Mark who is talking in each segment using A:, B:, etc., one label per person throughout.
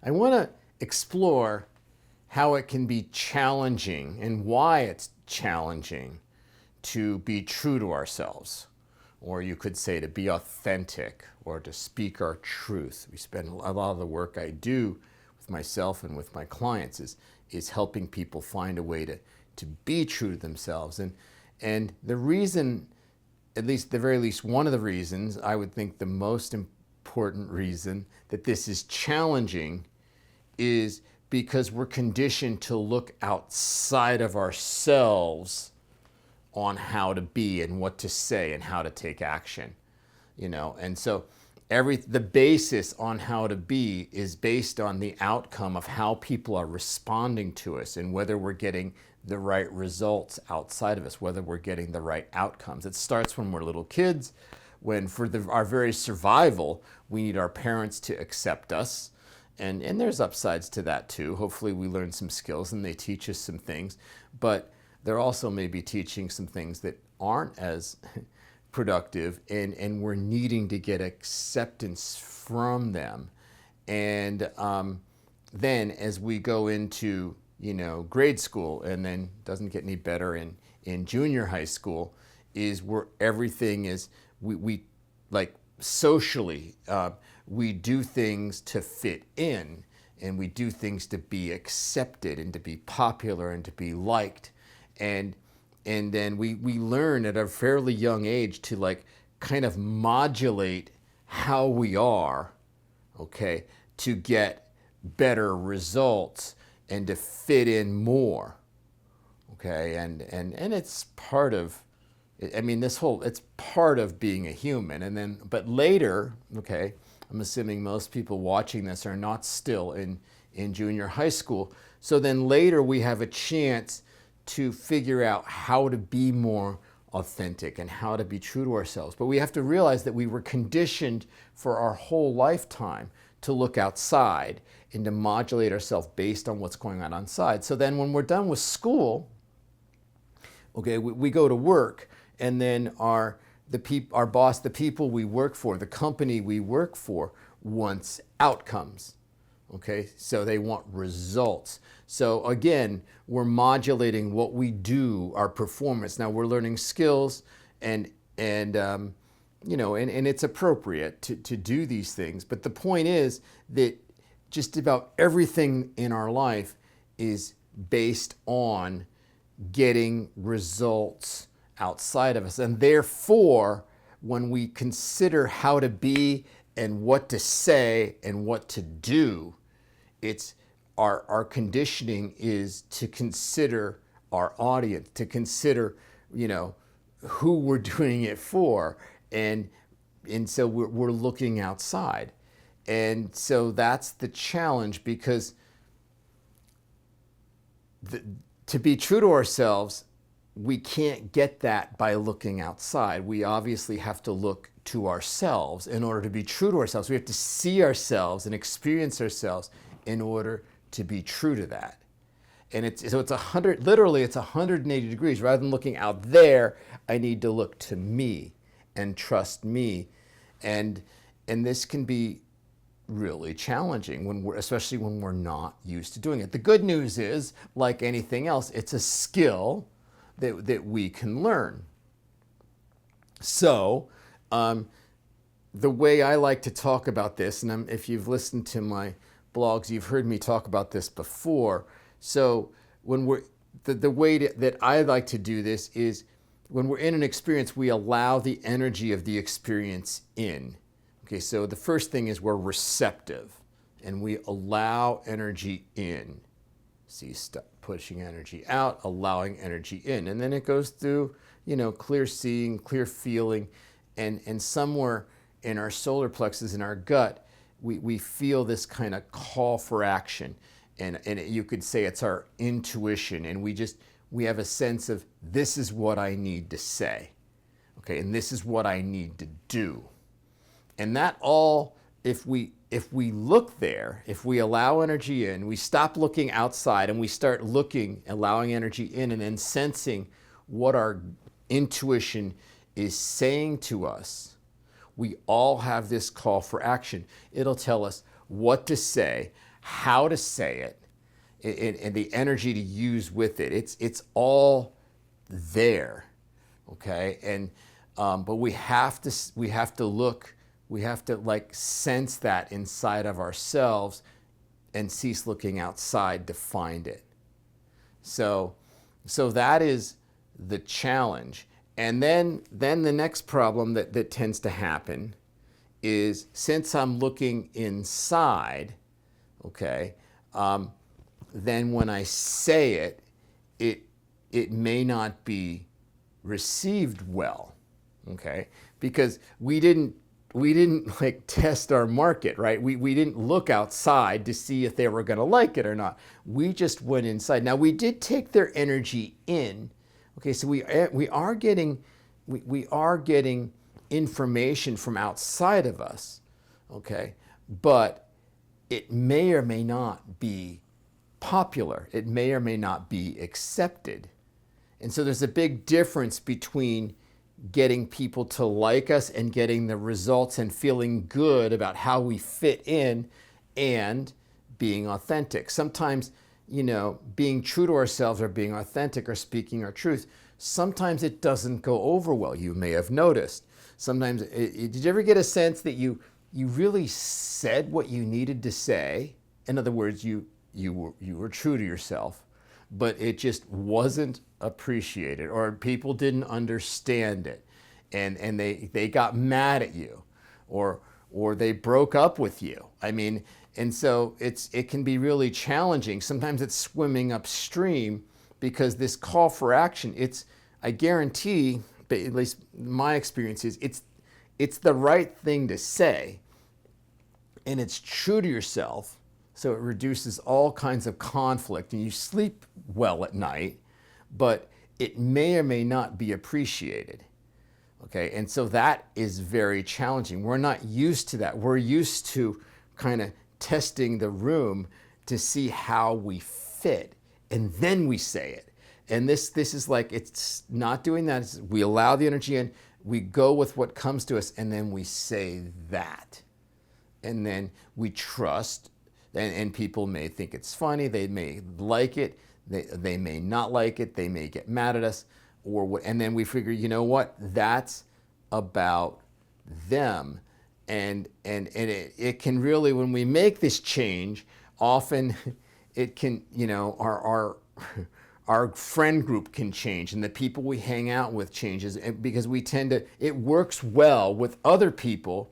A: I want to explore how it can be challenging and why it's challenging to be true to ourselves, or you could say to be authentic or to speak our truth. We spend a lot of the work I do with myself and with my clients is helping people find a way to be true to themselves. And the reason, at least the very least one of the reasons, I would think the most important reason that this is challenging is because we're conditioned to look outside of ourselves on how to be and what to say and how to take action, and so the basis on how to be is based on the outcome of how people are responding to us and whether we're getting the right results outside of us, whether we're getting the right outcomes. It starts when we're little kids, when for our very survival, we need our parents to accept us. And there's upsides to that too. Hopefully we learn some skills and they teach us some things, but they're also maybe teaching some things that aren't as productive, and we're needing to get acceptance from them. And then as we go into grade school, and then doesn't get any better in junior high school, is where everything is, we like socially, we do things to fit in, and we do things to be accepted and to be popular and to be liked. And then we learn at a fairly young age to kind of modulate how we are, okay, to get better results and to fit in more, okay? And it's part of, it's part of being a human. But later, okay, I'm assuming most people watching this are not still in junior high school. So then later we have a chance to figure out how to be more authentic and how to be true to ourselves. But we have to realize that we were conditioned for our whole lifetime to look outside and to modulate ourselves based on what's going on outside. So then when we're done with school, okay, we go to work, and then our boss, the people we work for, the company we work for wants outcomes. Okay, so they want results. So again, we're modulating what we do, our performance. Now we're learning skills, and it's appropriate to do these things. But the point is that just about everything in our life is based on getting results outside of us. And therefore, when we consider how to be and what to say and what to do, it's our conditioning is to consider our audience, to consider, who we're doing it for. And so we're looking outside. And so that's the challenge, because to be true to ourselves, we can't get that by looking outside. We obviously have to look to ourselves in order to be true to ourselves. We have to see ourselves and experience ourselves in order to be true to that. And it's 180 degrees. Rather than looking out there, I need to look to me and trust me. And this can be really challenging especially when we're not used to doing it. The good news is, like anything else, it's a skill that we can learn. So the way I like to talk about this, and if you've listened to my blogs, you've heard me talk about this before. So when the way that I like to do this is, when we're in an experience, we allow the energy of the experience in. Okay, so the first thing is we're receptive, and we allow energy in. See, stop pushing energy out, allowing energy in. And then it goes through, clear seeing, clear feeling, and somewhere in our solar plexus, in our gut, we feel this kind of call for action. And you could say it's our intuition, and we have a sense of, this is what I need to say, okay, and this is what I need to do. And that all, if we look there, if we allow energy in, we stop looking outside and we start looking, allowing energy in, and then sensing what our intuition is saying to us, we all have this call for action. It'll tell us what to say, how to say it, and the energy to use with it. It's all there, okay? And but we have to look, we have to like sense that inside of ourselves and cease looking outside to find it. So that is the challenge. And then the next problem that tends to happen is, since I'm looking inside, okay, then when I say it, it may not be received well, okay, because we didn't like test our market, right? We didn't look outside to see if they were going to like it or not. We just went inside. Now, we did take their energy in, okay, so we are getting information from outside of us, okay, but it may or may not be popular. It may or may not be accepted. And so there's a big difference between getting people to like us and getting the results and feeling good about how we fit in and being authentic. Sometimes, you know, being true to ourselves or being authentic or speaking our truth, sometimes it doesn't go over well. You may have noticed. Sometimes, did you ever get a sense that you really said what you needed to say? In other words, you were true to yourself, but it just wasn't appreciated, or people didn't understand it, and they got mad at you, or they broke up with you. I mean, and so it can be really challenging. Sometimes it's swimming upstream, because this call for action, I guarantee, but at least my experience is, it's the right thing to say, and it's true to yourself, so it reduces all kinds of conflict, and you sleep well at night, but it may or may not be appreciated, okay? And so that is very challenging. We're not used to that. We're used to kind of testing the room to see how we fit, and then we say it. And this is like, it's not doing that. We allow the energy in, we go with what comes to us, and then we say that. And then we trust, and people may think it's funny, they may like it, they may not like it, they may get mad at us, and then we figure, you know what, that's about them. And it can really, when we make this change, often it can, you know, our friend group can change, and the people we hang out with changes, because we tend to, it works well with other people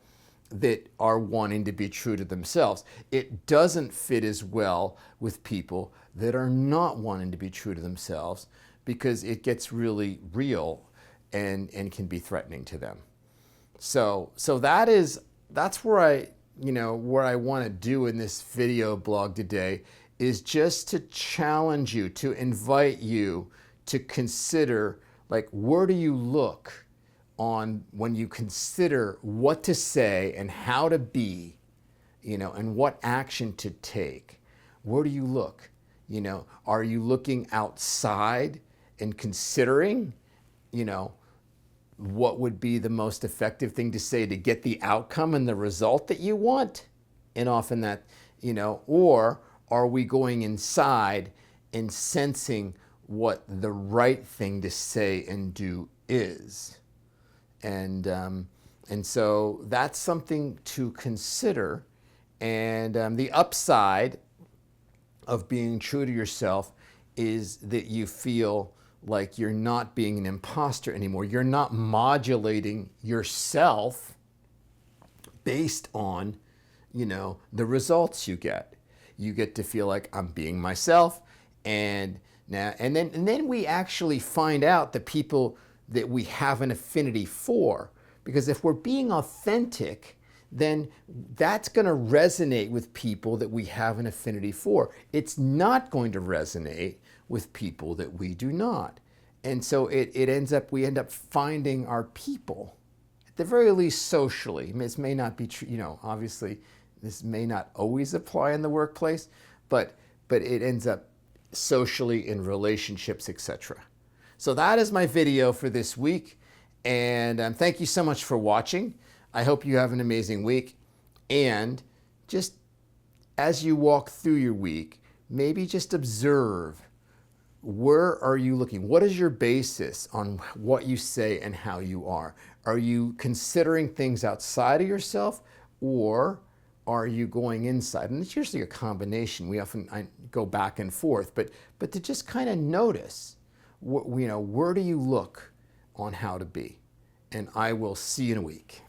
A: that are wanting to be true to themselves. It doesn't fit as well with people that are not wanting to be true to themselves, because it gets really real and can be threatening to them. So that's where I want to do in this video blog today, is just to challenge you, to invite you to consider, like, where do you look on when you consider what to say and how to be, you know, and what action to take. Where do you look? You know, are you looking outside and considering, you know, what would be the most effective thing to say to get the outcome and the result that you want? And often that, you know, or are we going inside and sensing what the right thing to say and do is? And so that's something to consider. And the upside of being true to yourself is that you feel like you're not being an imposter anymore. You're not modulating yourself based on, you know, the results you get. You get to feel like, I'm being myself, and then we actually find out the people that we have an affinity for. Because if we're being authentic, then that's going to resonate with people that we have an affinity for. It's not going to resonate with people that we do not. And so we end up finding our people, at the very least socially. This may not be true, you know, obviously this may not always apply in the workplace, but it ends up socially in relationships, etc. So that is my video for this week. And thank you so much for watching. I hope you have an amazing week. And just as you walk through your week, maybe just observe, where are you looking? What is your basis on what you say and how you are? Are you considering things outside of yourself, or are you going inside? And it's usually a combination. I go back and forth, but to just kind of notice, where do you look on how to be? And I will see you in a week.